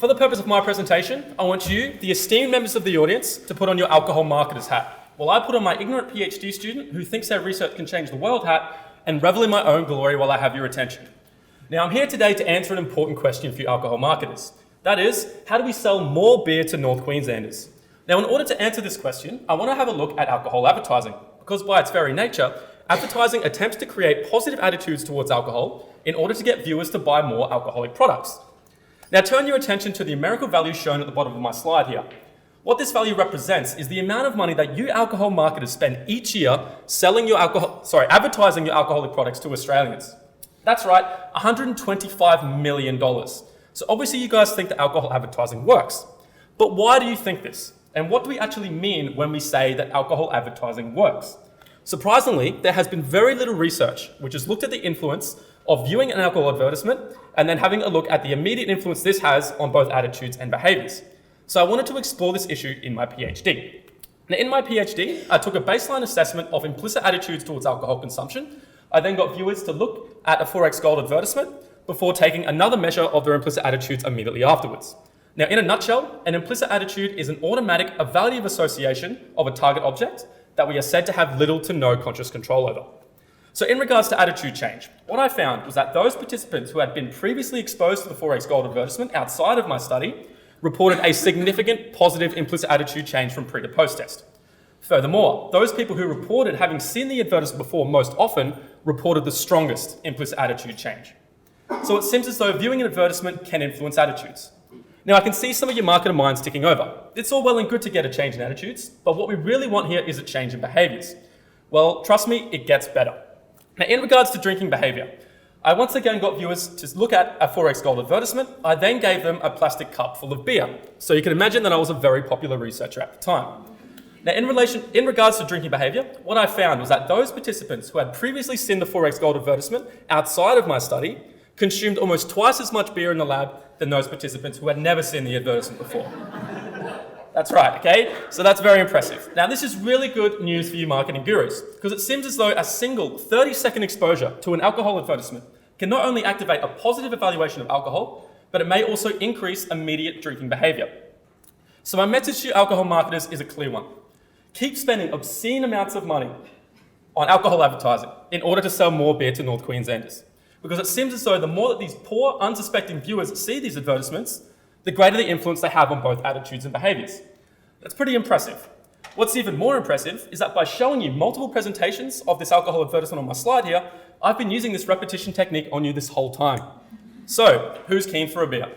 For the purpose of my presentation, I want you, the esteemed members of the audience, to put on your alcohol marketer's hat, while I put on my ignorant PhD student who thinks their research can change the world hat and revel in my own glory while I have your attention. Now, I'm here today to answer an important question for you alcohol marketers. That is, how do we sell more beer to North Queenslanders? Now, in order to answer this question, I want to have a look at alcohol advertising, because by its very nature, advertising attempts to create positive attitudes towards alcohol in order to get viewers to buy more alcoholic products. Now, turn your attention to the numerical value shown at the bottom of my slide here. What this value represents is the amount of money that you alcohol marketers spend each year advertising your alcoholic products to Australians. That's right, $125 million. So obviously you guys think that alcohol advertising works. But why do you think this? And what do we actually mean when we say that alcohol advertising works? Surprisingly, there has been very little research which has looked at the influence of viewing an alcohol advertisement and then having a look at the immediate influence this has on both attitudes and behaviours. So I wanted to explore this issue in my PhD. Now, in my PhD, I took a baseline assessment of implicit attitudes towards alcohol consumption. I then got viewers to look at a 4X Gold advertisement before taking another measure of their implicit attitudes immediately afterwards. Now, in a nutshell, an implicit attitude is an automatic evaluative association of a target object that we are said to have little to no conscious control over. So in regards to attitude change, what I found was that those participants who had been previously exposed to the 4X Gold advertisement outside of my study reported a significant positive implicit attitude change from pre to post test. Furthermore, those people who reported having seen the advertisement before most often reported the strongest implicit attitude change. So it seems as though viewing an advertisement can influence attitudes. Now, I can see some of your marketer minds ticking over. It's all well and good to get a change in attitudes, but what we really want here is a change in behaviours. Well, trust me, it gets better. Now, in regards to drinking behaviour, I once again got viewers to look at a 4X Gold advertisement. I then gave them a plastic cup full of beer. So you can imagine that I was a very popular researcher at the time. Now, in regards to drinking behaviour, what I found was that those participants who had previously seen the 4X Gold advertisement outside of my study consumed almost twice as much beer in the lab than those participants who had never seen the advertisement before. That's right, okay? So that's very impressive. Now, this is really good news for you marketing gurus, because it seems as though a single 30-second exposure to an alcohol advertisement can not only activate a positive evaluation of alcohol, but it may also increase immediate drinking behaviour. So my message to you alcohol marketers is a clear one. Keep spending obscene amounts of money on alcohol advertising in order to sell more beer to North Queenslanders. Because it seems as though the more that these poor, unsuspecting viewers see these advertisements, the greater the influence they have on both attitudes and behaviours. That's pretty impressive. What's even more impressive is that by showing you multiple presentations of this alcohol advertisement on my slide here, I've been using this repetition technique on you this whole time. So, who's keen for a beer?